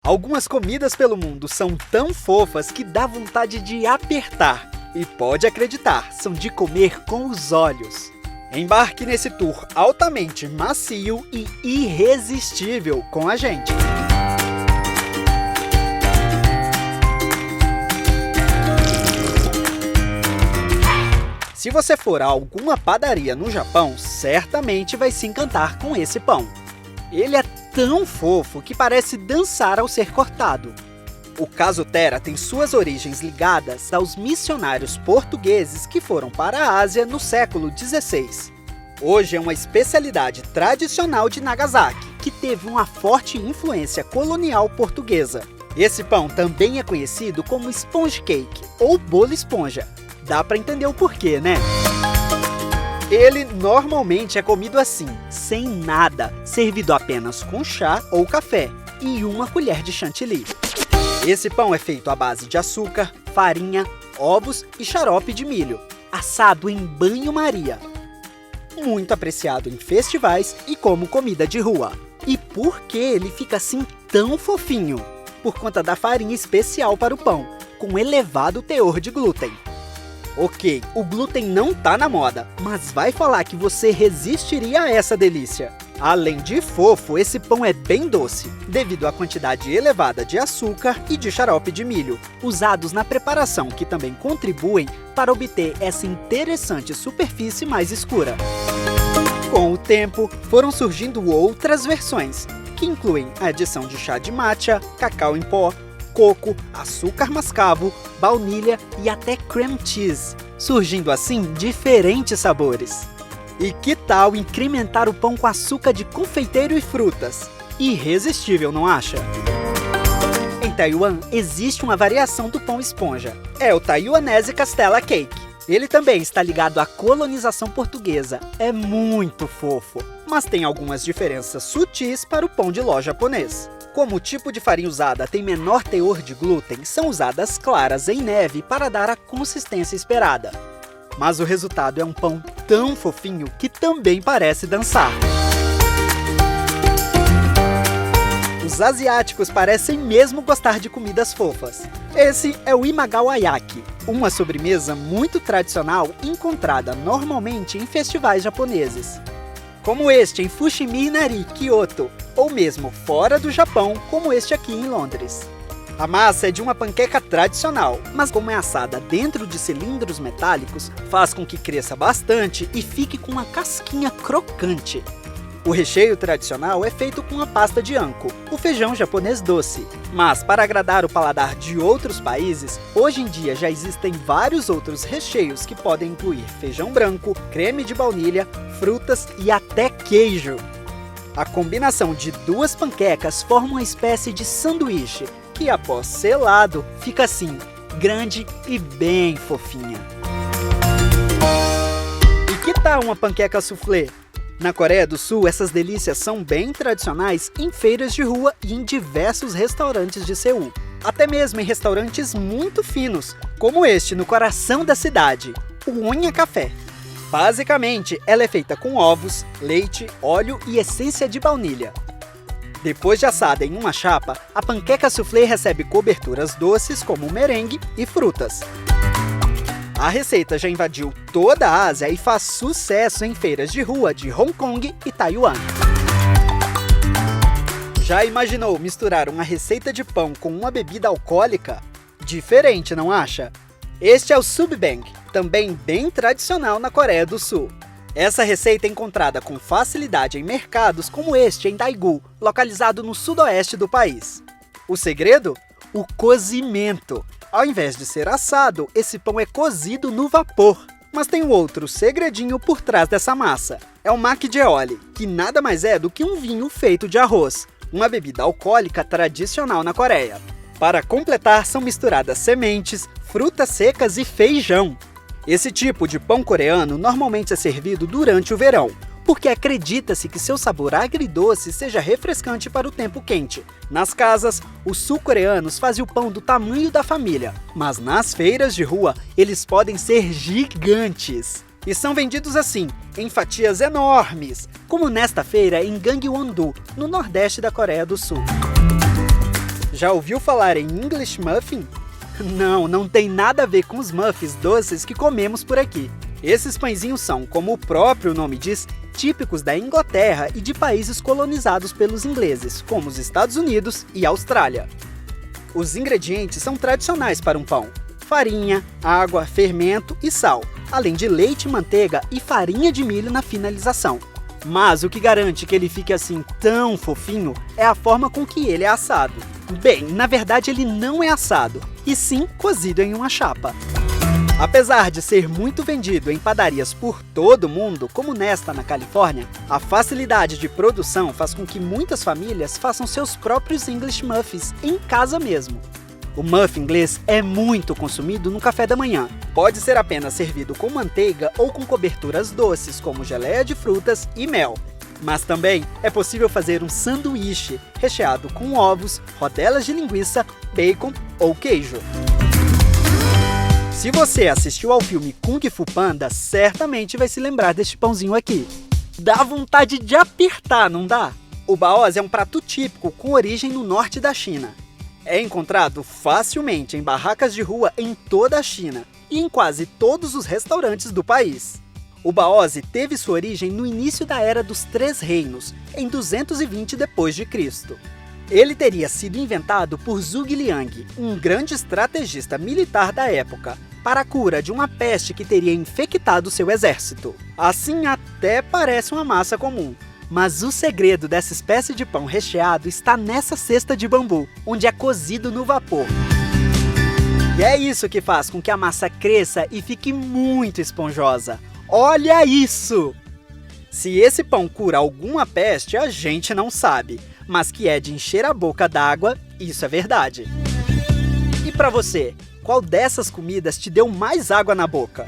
Algumas comidas pelo mundo são tão fofas que dá vontade de apertar. E pode acreditar, são de comer com os olhos. Embarque nesse tour altamente macio e irresistível com a gente. Se você for a alguma padaria no Japão, certamente vai se encantar com esse pão. Ele é tão fofo que parece dançar ao ser cortado. O Casutera tem suas origens ligadas aos missionários portugueses que foram para a Ásia no século XVI. Hoje é uma especialidade tradicional de Nagasaki, que teve uma forte influência colonial portuguesa. Esse pão também é conhecido como sponge cake ou bolo esponja. Dá pra entender o porquê, né? Ele normalmente é comido assim, sem nada, servido apenas com chá ou café e uma colher de chantilly. Esse pão é feito à base de açúcar, farinha, ovos e xarope de milho, assado em banho-maria. Muito apreciado em festivais e como comida de rua. E por que ele fica assim tão fofinho? Por conta da farinha especial para o pão, com elevado teor de glúten. Ok, o glúten não tá na moda, mas vai falar que você resistiria a essa delícia. Além de fofo, esse pão é bem doce, devido à quantidade elevada de açúcar e de xarope de milho, usados na preparação, que também contribuem para obter essa interessante superfície mais escura. Com o tempo, foram surgindo outras versões, que incluem a adição de chá de matcha, cacau em pó, coco, açúcar mascavo, baunilha e até cream cheese, surgindo assim diferentes sabores. E que tal incrementar o pão com açúcar de confeiteiro e frutas? Irresistível, não acha? Em Taiwan, existe uma variação do pão esponja. É o Taiwanese Castella Cake. Ele também está ligado à colonização portuguesa. É muito fofo, mas tem algumas diferenças sutis para o pão de ló japonês. Como o tipo de farinha usada tem menor teor de glúten, são usadas claras em neve para dar a consistência esperada. Mas o resultado é um pão tão fofinho que também parece dançar. Os asiáticos parecem mesmo gostar de comidas fofas. Esse é o Imagawa-yaki, uma sobremesa muito tradicional encontrada normalmente em festivais japoneses. Como este em Fushimi Inari, Kyoto, ou mesmo fora do Japão, como este aqui em Londres. A massa é de uma panqueca tradicional, mas como é assada dentro de cilindros metálicos, faz com que cresça bastante e fique com uma casquinha crocante. O recheio tradicional é feito com a pasta de anko, o feijão japonês doce. Mas para agradar o paladar de outros países, hoje em dia já existem vários outros recheios que podem incluir feijão branco, creme de baunilha, frutas e até queijo. A combinação de duas panquecas forma uma espécie de sanduíche, que após selado, fica assim, grande e bem fofinha. E que tal uma panqueca soufflé? Na Coreia do Sul, essas delícias são bem tradicionais em feiras de rua e em diversos restaurantes de Seul. Até mesmo em restaurantes muito finos, como este no coração da cidade, o Onya Café. Basicamente, ela é feita com ovos, leite, óleo e essência de baunilha. Depois de assada em uma chapa, a panqueca soufflé recebe coberturas doces como merengue e frutas. A receita já invadiu toda a Ásia e faz sucesso em feiras de rua de Hong Kong e Taiwan. Já imaginou misturar uma receita de pão com uma bebida alcoólica? Diferente, não acha? Este é o subbang, também bem tradicional na Coreia do Sul. Essa receita é encontrada com facilidade em mercados como este em Daegu, localizado no sudoeste do país. O segredo? O cozimento. Ao invés de ser assado, esse pão é cozido no vapor. Mas tem um outro segredinho por trás dessa massa. É o makgeolli, que nada mais é do que um vinho feito de arroz, uma bebida alcoólica tradicional na Coreia. Para completar, são misturadas sementes, frutas secas e feijão. Esse tipo de pão coreano normalmente é servido durante o verão, porque acredita-se que seu sabor agridoce seja refrescante para o tempo quente. Nas casas, os sul-coreanos fazem o pão do tamanho da família, mas nas feiras de rua, eles podem ser gigantes. E são vendidos assim, em fatias enormes, como nesta feira em Gangwon-do, no nordeste da Coreia do Sul. Já ouviu falar em English Muffin? Não tem nada a ver com os muffins doces que comemos por aqui. Esses pãezinhos são, como o próprio nome diz, típicos da Inglaterra e de países colonizados pelos ingleses, como os Estados Unidos e Austrália. Os ingredientes são tradicionais para um pão: farinha, água, fermento e sal, além de leite, manteiga e farinha de milho na finalização. Mas o que garante que ele fique assim tão fofinho é a forma com que ele é assado. Bem, na verdade ele não é assado, e sim cozido em uma chapa. Apesar de ser muito vendido em padarias por todo o mundo, como nesta na Califórnia, a facilidade de produção faz com que muitas famílias façam seus próprios English Muffins em casa mesmo. O muffin inglês é muito consumido no café da manhã. Pode ser apenas servido com manteiga ou com coberturas doces, como geleia de frutas e mel. Mas também é possível fazer um sanduíche recheado com ovos, rodelas de linguiça, bacon ou queijo. Se você assistiu ao filme Kung Fu Panda, certamente vai se lembrar deste pãozinho aqui. Dá vontade de apertar, não dá? O baozi é um prato típico com origem no norte da China. É encontrado facilmente em barracas de rua em toda a China e em quase todos os restaurantes do país. O baozi teve sua origem no início da Era dos Três Reinos, em 220 d.C. Ele teria sido inventado por Zhuge Liang, um grande estrategista militar da época, para a cura de uma peste que teria infectado seu exército. Assim até parece uma massa comum, mas o segredo dessa espécie de pão recheado está nessa cesta de bambu, onde é cozido no vapor. E é isso que faz com que a massa cresça e fique muito esponjosa. Olha isso! Se esse pão cura alguma peste, a gente não sabe, mas que é de encher a boca d'água, isso é verdade. E para você, qual dessas comidas te deu mais água na boca?